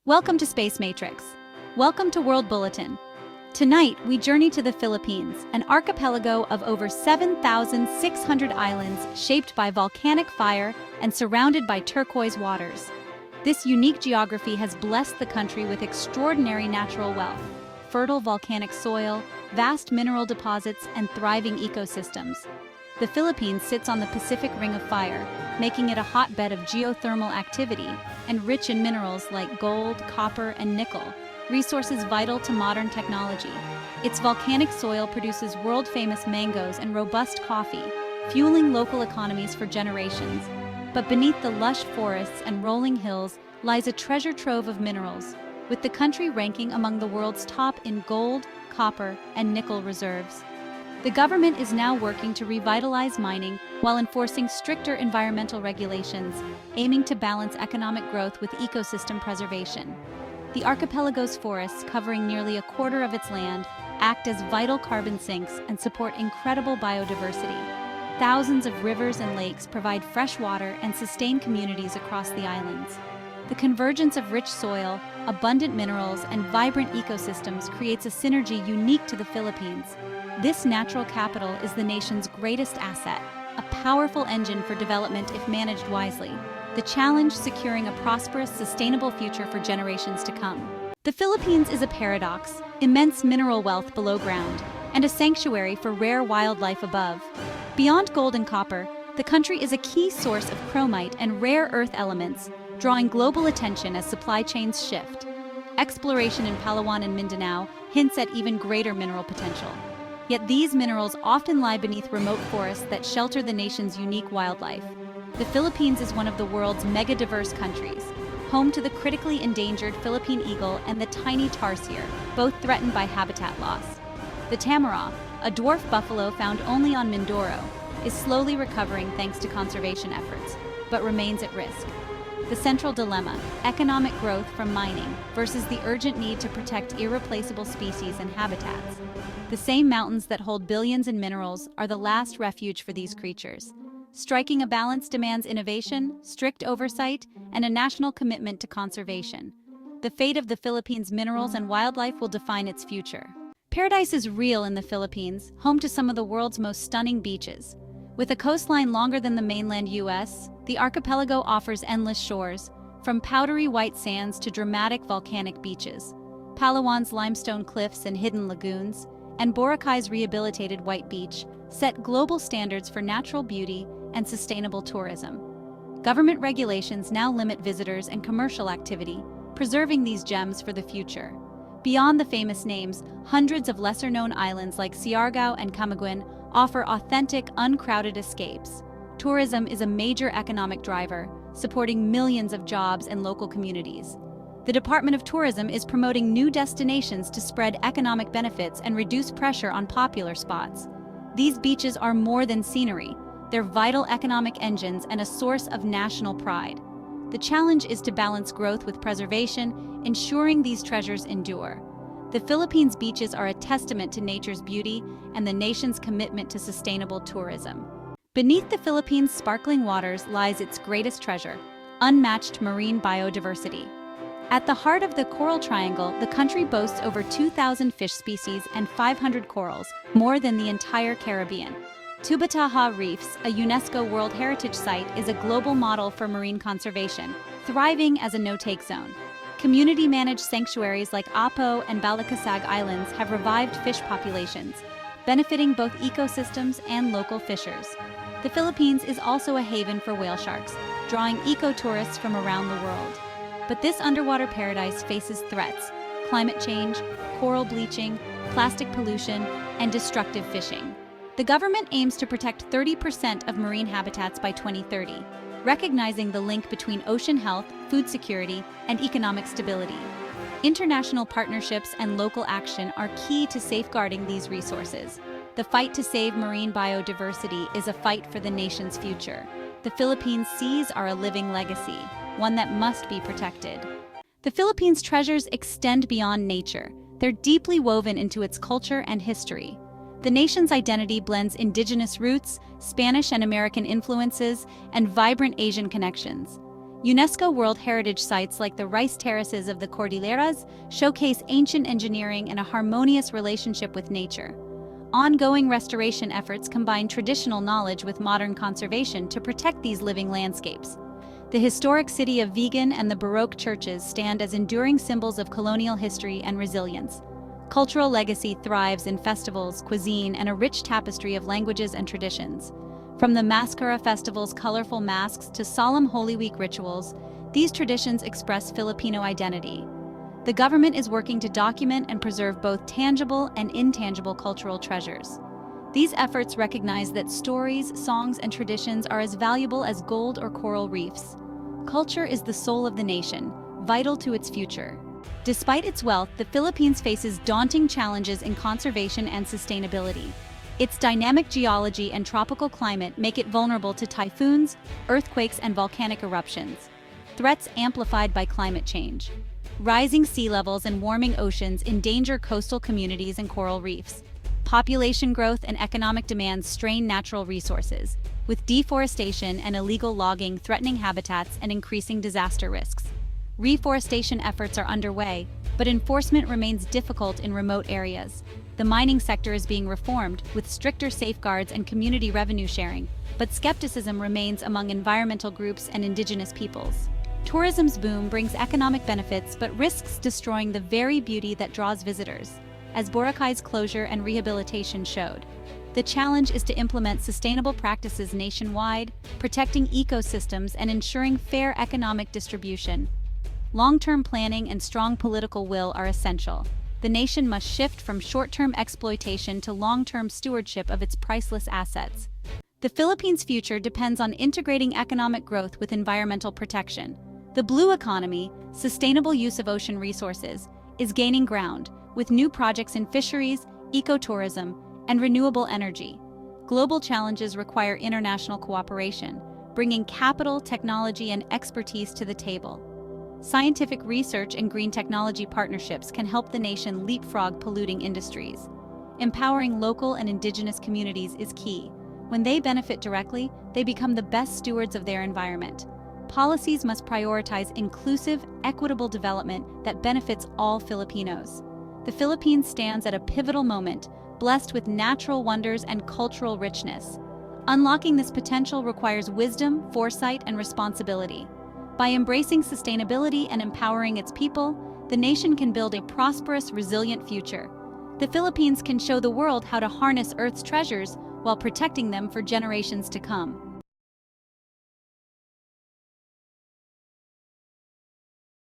Welcome to Space Matrix. Welcome to World Bulletin. Tonight, we journey to the Philippines, an archipelago of over 7,600 islands shaped by volcanic fire and surrounded by turquoise waters. This unique geography has blessed the country with extraordinary natural wealth, fertile volcanic soil, vast mineral deposits, and thriving ecosystems. The Philippines sits on the Pacific Ring of Fire, making it a hotbed of geothermal activity and rich in minerals like gold, copper, and nickel, resources vital to modern technology. Its volcanic soil produces world-famous mangoes and robust coffee, fueling local economies for generations. But beneath the lush forests and rolling hills lies a treasure trove of minerals, with the country ranking among the world's top in gold, copper, and nickel reserves. The government is now working to revitalize mining while enforcing stricter environmental regulations, aiming to balance economic growth with ecosystem preservation. The archipelago's forests, covering nearly a quarter of its land, act as vital carbon sinks and support incredible biodiversity. Thousands of rivers and lakes provide fresh water and sustain communities across the islands. The convergence of rich soil, abundant minerals, and vibrant ecosystems creates a synergy unique to the Philippines. This natural capital is the nation's greatest asset, a powerful engine for development if managed wisely. The challenge: securing a prosperous, sustainable future for generations to come. The Philippines is a paradox: immense mineral wealth below ground, and a sanctuary for rare wildlife above. Beyond gold and copper, the country is a key source of chromite and rare earth elements, drawing global attention as supply chains shift. Exploration in Palawan and Mindanao hints at even greater mineral potential. Yet these minerals often lie beneath remote forests that shelter the nation's unique wildlife. The Philippines is one of the world's mega-diverse countries, home to the critically endangered Philippine eagle and the tiny tarsier, both threatened by habitat loss. The tamaraw, a dwarf buffalo found only on Mindoro, is slowly recovering thanks to conservation efforts, but remains at risk. The central dilemma: economic growth from mining versus the urgent need to protect irreplaceable species and habitats. The same mountains that hold billions in minerals are the last refuge for these creatures. Striking a balance demands innovation, strict oversight, and a national commitment to conservation. The fate of the Philippines' minerals and wildlife will define its future. Paradise is real in the Philippines, home to some of the world's most stunning beaches. With a coastline longer than the mainland U.S., the archipelago offers endless shores, from powdery white sands to dramatic volcanic beaches. Palawan's limestone cliffs and hidden lagoons, and Boracay's rehabilitated white beach, set global standards for natural beauty and sustainable tourism. Government regulations now limit visitors and commercial activity, preserving these gems for the future. Beyond the famous names, hundreds of lesser-known islands like Siargao and Camiguin offer authentic, uncrowded escapes. Tourism is a major economic driver, supporting millions of jobs and local communities. The Department of Tourism is promoting new destinations to spread economic benefits and reduce pressure on popular spots. These beaches are more than scenery. They're vital economic engines and a source of national pride. The challenge is to balance growth with preservation, ensuring these treasures endure. The Philippines' beaches are a testament to nature's beauty and the nation's commitment to sustainable tourism. Beneath the Philippines' sparkling waters lies its greatest treasure: unmatched marine biodiversity. At the heart of the Coral Triangle, the country boasts over 2,000 fish species and 500 corals, more than the entire Caribbean. Tubbataha Reefs, a UNESCO World Heritage Site, is a global model for marine conservation, thriving as a no-take zone. Community-managed sanctuaries like Apo and Balikasag Islands have revived fish populations, benefiting both ecosystems and local fishers. The Philippines is also a haven for whale sharks, drawing eco-tourists from around the world. But this underwater paradise faces threats: climate change, coral bleaching, plastic pollution, and destructive fishing. The government aims to protect 30% of marine habitats by 2030, recognizing the link between ocean health, food security, and economic stability. International partnerships and local action are key to safeguarding these resources. The fight to save marine biodiversity is a fight for the nation's future. The Philippines' seas are a living legacy, one that must be protected. The Philippines' treasures extend beyond nature. They're deeply woven into its culture and history. The nation's identity blends indigenous roots, Spanish and American influences, and vibrant Asian connections. UNESCO World Heritage sites like the Rice Terraces of the Cordilleras showcase ancient engineering and a harmonious relationship with nature. Ongoing restoration efforts combine traditional knowledge with modern conservation to protect these living landscapes. The historic city of Vigan and the Baroque churches stand as enduring symbols of colonial history and resilience. Cultural legacy thrives in festivals, cuisine, and a rich tapestry of languages and traditions. From the Mascara Festival's colorful masks to solemn Holy Week rituals, these traditions express Filipino identity. The government is working to document and preserve both tangible and intangible cultural treasures. These efforts recognize that stories, songs, and traditions are as valuable as gold or coral reefs. Culture is the soul of the nation, vital to its future. Despite its wealth, the Philippines faces daunting challenges in conservation and sustainability. Its dynamic geology and tropical climate make it vulnerable to typhoons, earthquakes, and volcanic eruptions, threats amplified by climate change. Rising sea levels and warming oceans endanger coastal communities and coral reefs. Population growth and economic demands strain natural resources, with deforestation and illegal logging threatening habitats and increasing disaster risks. Reforestation efforts are underway, but enforcement remains difficult in remote areas. The mining sector is being reformed, with stricter safeguards and community revenue sharing, but skepticism remains among environmental groups and indigenous peoples. Tourism's boom brings economic benefits but risks destroying the very beauty that draws visitors, as Boracay's closure and rehabilitation showed. The challenge is to implement sustainable practices nationwide, protecting ecosystems and ensuring fair economic distribution. Long-term planning and strong political will are essential. The nation must shift from short-term exploitation to long-term stewardship of its priceless assets. The Philippines' future depends on integrating economic growth with environmental protection. The blue economy, sustainable use of ocean resources, is gaining ground, with new projects in fisheries, ecotourism, and renewable energy. Global challenges require international cooperation, bringing capital, technology, and expertise to the table. Scientific research and green technology partnerships can help the nation leapfrog polluting industries. Empowering local and indigenous communities is key. When they benefit directly, they become the best stewards of their environment. Policies must prioritize inclusive, equitable development that benefits all Filipinos. The Philippines stands at a pivotal moment, blessed with natural wonders and cultural richness. Unlocking this potential requires wisdom, foresight, and responsibility. By embracing sustainability and empowering its people, the nation can build a prosperous, resilient future. The Philippines can show the world how to harness Earth's treasures while protecting them for generations to come.